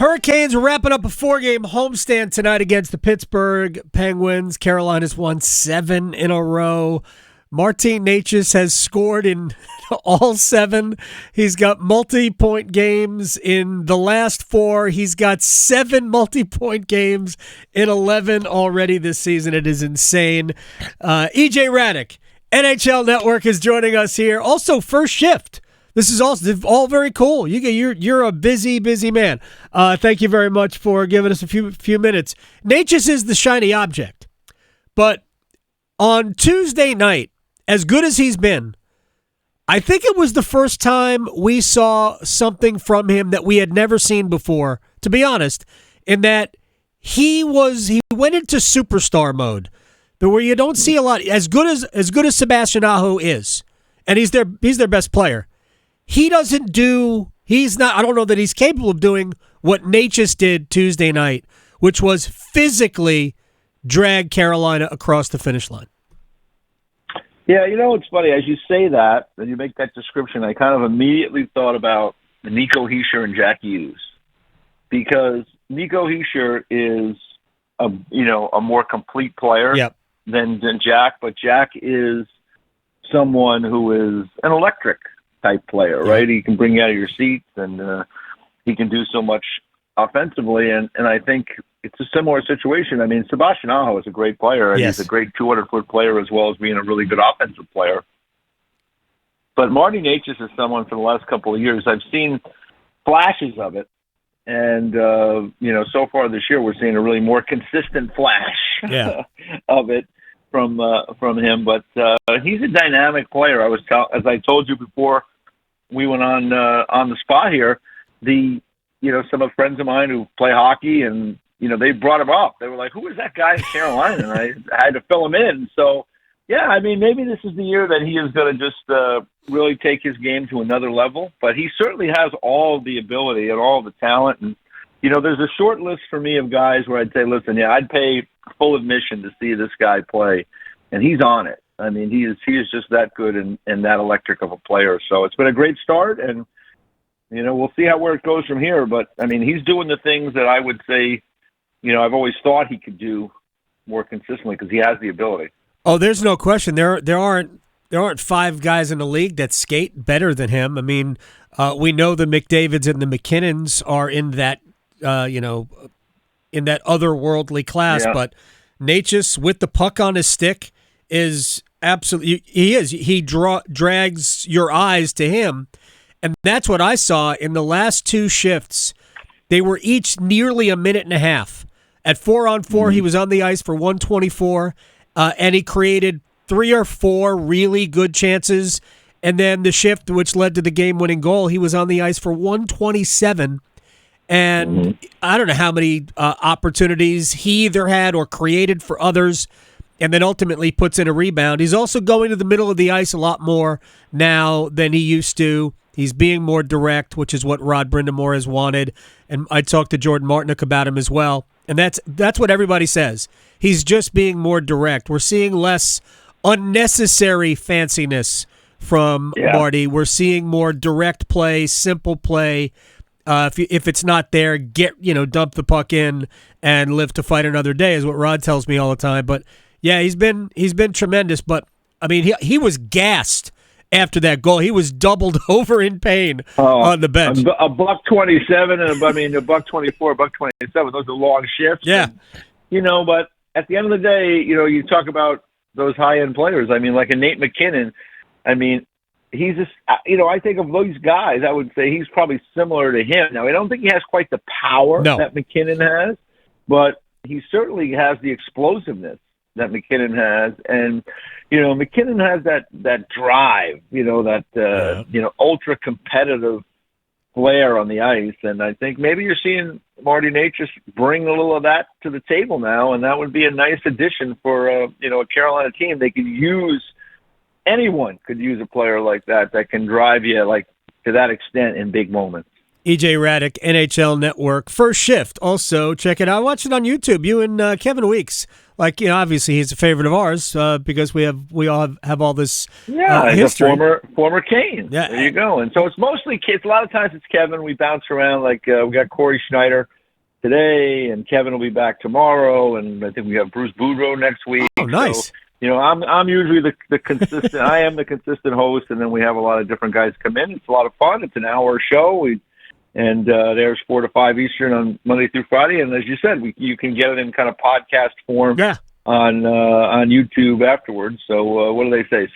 Hurricanes are wrapping up a 4-game homestand tonight against the Pittsburgh Penguins. Carolina's won 7 in a row. Martin Necas has scored in all 7. He's got multi-point games in the last 4. He's got 7 multi-point games in 11 already this season. It is insane. EJ Hradek, NHL Network, is joining us here. Also, first shift. This is all very cool. You're a busy man. Thank you very much for giving us a few minutes. Necas is the shiny object, but on Tuesday night, as good as he's been, I think it was the first time we saw something from him that we had never seen before. To be honest, in that he went into superstar mode, where you don't see a lot. As good as Sebastian Aho is, and he's their best player. He doesn't do. He's not. I don't know that he's capable of doing what Necas did Tuesday night, which was physically drag Carolina across the finish line. Yeah, it's funny. As you say that, and you make that description, I kind of immediately thought about Nico Hischier and Jack Hughes, because Nico Hischier is a more complete player than Jack, but Jack is someone who is an electric type player, right? He can bring you out of your seats, and he can do so much offensively, and I think it's a similar situation. I mean, Sebastian Aho is a great player, and he's a great 200-foot player as well as being a really good offensive player. But Martin Necas is someone for the last couple of years, I've seen flashes of it, and so far this year we're seeing a really more consistent flash of it from him. But he's a dynamic player. As I told you before we went on the spot here, some friends of mine who play hockey, and they brought him up. They were like, "Who is that guy in Carolina?" And I had to fill him in. So, yeah, I mean, maybe this is the year that he is going to just really take his game to another level. But he certainly has all the ability and all the talent. And there's a short list for me of guys where I'd say, listen, I'd pay full admission to see this guy play, and he's on it. I mean, he is just that good and that electric of a player. So it's been a great start, and we'll see where it goes from here. But I mean, he's doing the things that I would say, I've always thought he could do more consistently, because he has the ability. Oh, there's no question. There aren't 5 guys in the league that skate better than him. I mean, we know the McDavids and the McKinnons are in that in that otherworldly class, but Necas with the puck on his stick is absolutely. He drags your eyes to him. And that's what I saw in the last 2 shifts. They were each nearly a minute and a half. At 4-on-4, he was on the ice for 124, and he created 3 or 4 really good chances. And then the shift, which led to the game-winning goal, he was on the ice for 127. And I don't know how many opportunities he either had or created for others, and then ultimately puts in a rebound. He's also going to the middle of the ice a lot more now than he used to. He's being more direct, which is what Rod Brind'amour has wanted. And I talked to Jordan Martinick about him as well. And that's what everybody says. He's just being more direct. We're seeing less unnecessary fanciness from Marty. We're seeing more direct play, simple play. If it's not there, dump the puck in and live to fight another day, is what Rod tells me all the time. But yeah, he's been tremendous. But I mean, he was gassed after that goal. He was doubled over in pain on the bench. A $1.27 and a $1.24, $1.27. Those are long shifts. Yeah. And, but at the end of the day, you talk about those high-end players. I mean, like a Nate McKinnon. I mean, he's just, I think of those guys, I would say he's probably similar to him. Now, I don't think he has quite the power that McKinnon has, but he certainly has the explosiveness that McKinnon has. And, McKinnon has that drive, ultra competitive flair on the ice. And I think maybe you're seeing Marty Necas bring a little of that to the table now, and that would be a nice addition for, a Carolina team. They could use, anyone could use a player like that can drive you to that extent in big moments. EJ Hradek, NHL Network, First Shift. Also, check it out. Watch it on YouTube. You and Kevin Weeks. Like, obviously he's a favorite of ours because we all have all this he's history. a former Kane. Yeah. There you go. And so it's mostly kids. A lot of times it's Kevin. We bounce around. Like we got Corey Schneider today, and Kevin will be back tomorrow, and I think we have Bruce Boudreau next week. Oh, nice. So, I'm usually the consistent. I am the consistent host, and then we have a lot of different guys come in. It's a lot of fun. It's an hour show. And there's 4 to 5 Eastern on Monday through Friday. And as you said, you can get it in kind of podcast form on YouTube afterwards. So what do they say?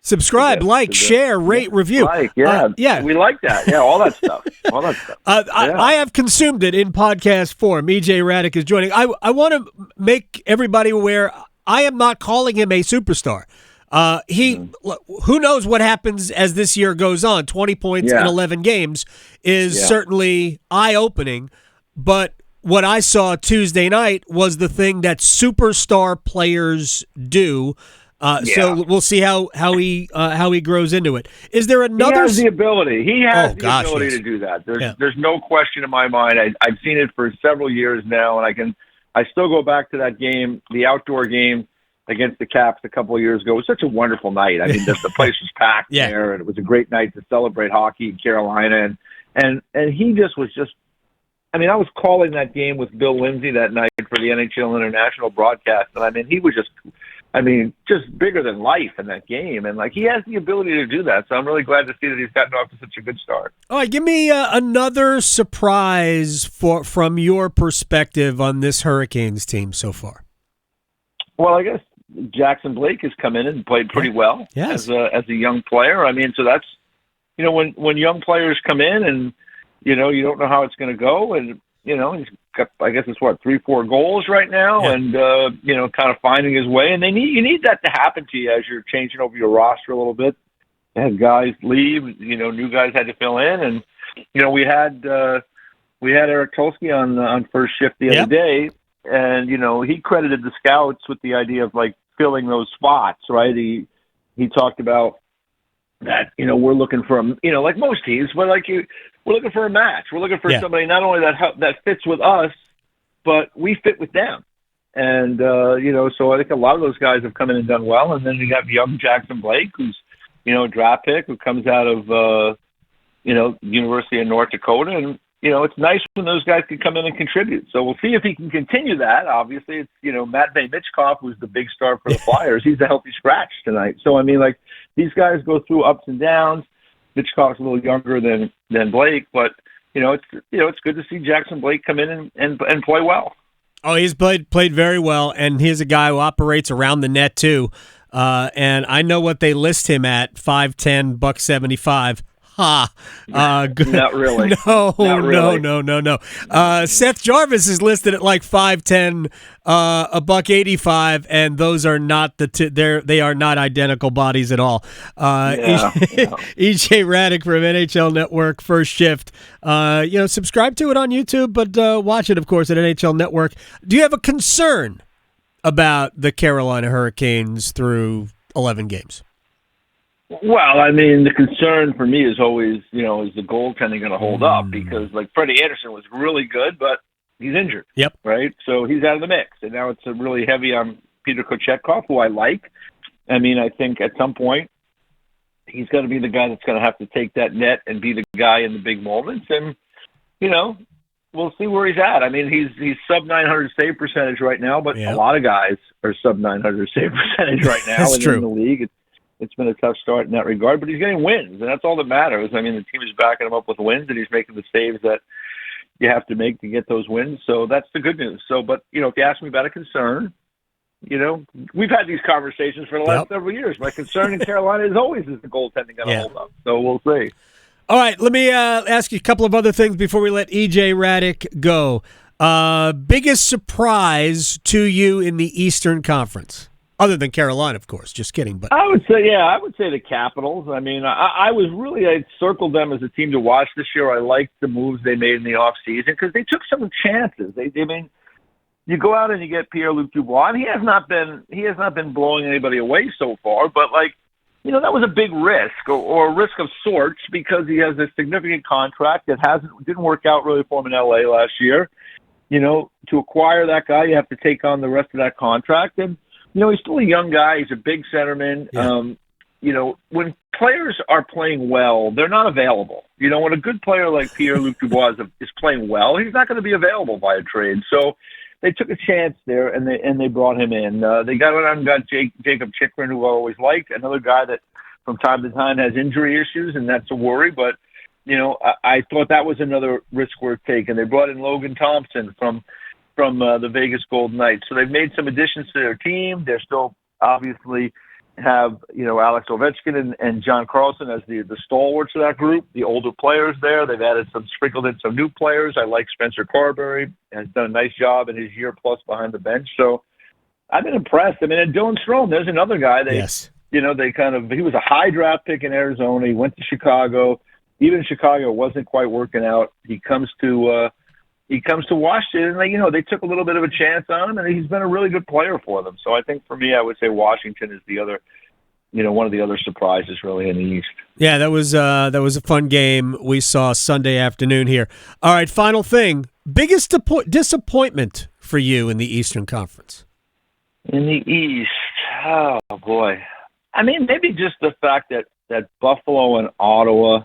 Subscribe, like, share, rate, review. Yeah. We like that. Yeah, all that stuff. I have consumed it in podcast form. EJ Hradek is joining. I want to make everybody aware I am not calling him a superstar. Who knows what happens as this year goes on. 20 points in 11 games is certainly eye-opening, but what I saw Tuesday night was the thing that superstar players do. So we'll see how he grows into it. Is there another? He has the ability. To do that. There's no question in my mind. I've seen it for several years now, and I still go back to that game, the outdoor game against the Caps a couple of years ago. It was such a wonderful night. I mean, the place was packed there, and it was a great night to celebrate hockey in Carolina. And he was just. I mean, I was calling that game with Bill Lindsay that night for the NHL International broadcast, and I mean, he was just bigger than life in that game, and he has the ability to do that. So I'm really glad to see that he's gotten off to such a good start. All right, give me another surprise from your perspective on this Hurricanes team so far. Well, I guess Jackson Blake has come in and played pretty well as a young player. I mean, so that's when young players come in and you don't know how it's going to go, and he's got, I guess it's 3-4 goals right now, and kind of finding his way. And you need that to happen to you as you're changing over your roster a little bit. Had guys leave, new guys had to fill in, and we had Eric Tulsky on First Shift the other day. And, he credited the scouts with the idea of, filling those spots, right? He talked about that, we're looking for like most teams, but we're looking for a match. We're looking for somebody not only that fits with us, but we fit with them. And, so I think a lot of those guys have come in and done well. And then you got young Jackson Blake, who's, a draft pick who comes out of, University of North Dakota. And, it's nice when those guys can come in and contribute. So we'll see if he can continue that. Obviously, it's, Matvei Michkov, who's the big star for the Flyers. He's a healthy scratch tonight. So, I mean, these guys go through ups and downs. Michkov's a little younger than Blake, but, it's good to see Jackson Blake come in and play well. Oh, he's played very well, and he's a guy who operates around the net, too. And I know what they list him at, 5'10", $175. Not really. No. Seth Jarvis is listed at 5'10", $185, and those are not they are not identical bodies at all. EJ Hradek from NHL Network, First Shift. Subscribe to it on YouTube, but watch it, of course, at NHL Network. Do you have a concern about the Carolina Hurricanes through 11 games? Well, I mean, the concern for me is always, is the goaltending going to hold up? Because, Freddie Anderson was really good, but he's injured. Yep. Right? So he's out of the mix. And now it's really heavy on Peter Kochetkov, who I like. I mean, I think at some point he's going to be the guy that's going to have to take that net and be the guy in the big moments. And, we'll see where he's at. I mean, he's sub-900 save percentage right now, but a lot of guys are sub-900 save percentage right now in the league. It's been a tough start in that regard, but he's getting wins, and that's all that matters. I mean, the team is backing him up with wins, and he's making the saves that you have to make to get those wins. So that's the good news. So, but, if you ask me about a concern, we've had these conversations for the last several years. My concern in Carolina is always is the goaltending going to hold up. So we'll see. All right, let me ask you a couple of other things before we let EJ Hradek go. Biggest surprise to you in the Eastern Conference? Other than Carolina, of course. Just kidding. But I would say the Capitals. I mean, I circled them as a team to watch this year. I liked the moves they made in the offseason because they took some chances. You go out and you get Pierre-Luc Dubois, and he has not been blowing anybody away so far. But that was a big risk or a risk of sorts because he has a significant contract that didn't work out really for him in LA last year. To acquire that guy, you have to take on the rest of that contract. And, he's still a young guy. He's a big centerman. Yeah. When players are playing well, they're not available. When a good player like Pierre-Luc Dubois is playing well, he's not going to be available by a trade. So they took a chance there, and they brought him in. They got out and got Jacob Chikrin, who I always liked, another guy that from time to time has injury issues, and that's a worry. But, I thought that was another risk worth taking. They brought in Logan Thompson from the Vegas Golden Knights. So they've made some additions to their team. They're still obviously have, Alex Ovechkin and John Carlson as the stalwarts of that group, the older players there. They've sprinkled in some new players. I like Spencer Carberry, has done a nice job in his year plus behind the bench. So I've been impressed. I mean, and Dylan Strome, there's another guy. Yes. He was a high draft pick in Arizona. He went to Chicago. Even Chicago wasn't quite working out. He comes to Washington, and they took a little bit of a chance on him, and he's been a really good player for them. So I think for me, I would say Washington is the other, one of the other surprises really in the East. Yeah, that was a fun game we saw Sunday afternoon here. All right, final thing: biggest disappointment for you in the Eastern Conference? In the East, oh boy, I mean maybe just the fact that Buffalo and Ottawa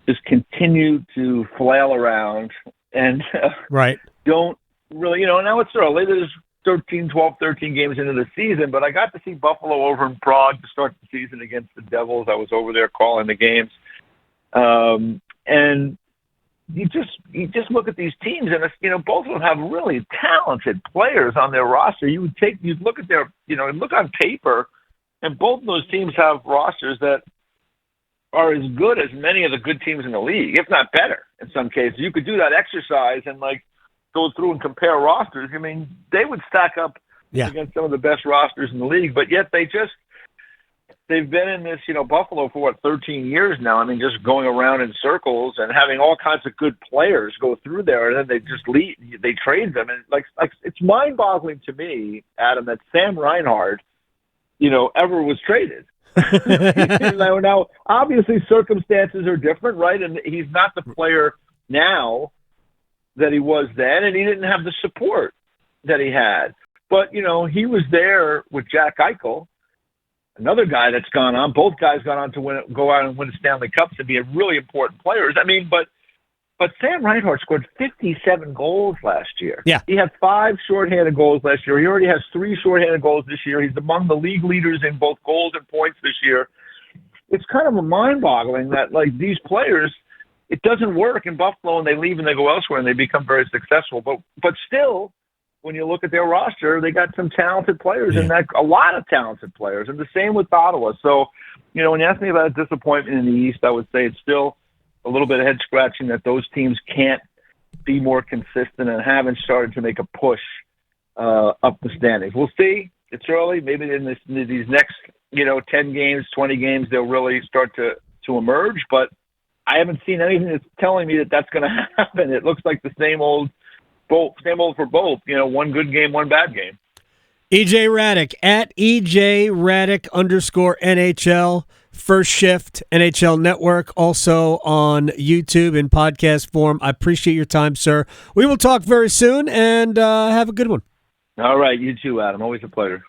just continue to flail around and right. Don't really, now it's early. There's 13 games into the season, but I got to see Buffalo over in Prague to start the season against the Devils. I was over there calling the games. And you just look at these teams, and both of them have really talented players on their roster. You'd look at their, look on paper, and both of those teams have rosters that are as good as many of the good teams in the league, if not better in some cases. You could do that exercise and go through and compare rosters. I mean, they would stack up against some of the best rosters in the league, but yet they've been in this, Buffalo for 13 years now. I mean, just going around in circles and having all kinds of good players go through there, and then they just they trade them. And it's mind-boggling to me, Adam, that Sam Reinhart, ever was traded. Now, obviously, circumstances are different, right? And he's not the player now that he was then, and he didn't have the support that he had. But, he was there with Jack Eichel, another guy that's gone on. Both guys gone on to go out and win Stanley Cups and be really important players. I mean, but Sam Reinhart scored 57 goals last year. Yeah. He had 5 shorthanded goals last year. He already has 3 shorthanded goals this year. He's among the league leaders in both goals and points this year. It's kind of a mind-boggling that, these players, it doesn't work in Buffalo, and they leave and they go elsewhere, and they become very successful. But still, when you look at their roster, they got some talented players, and a lot of talented players, and the same with Ottawa. So, when you ask me about a disappointment in the East, I would say it's still a little bit of head scratching that those teams can't be more consistent and haven't started to make a push up the standings. We'll see. It's early. Maybe in these next 10 games, 20 games, they'll really start to emerge. But I haven't seen anything that's telling me that that's going to happen. It looks like the same old for both. One good game, one bad game. EJ Hradek at EJ Hradek _NHL. First Shift, NHL Network, also on YouTube in podcast form. I appreciate your time, sir. We will talk very soon, and have a good one. All right, you too, Adam. Always a pleasure.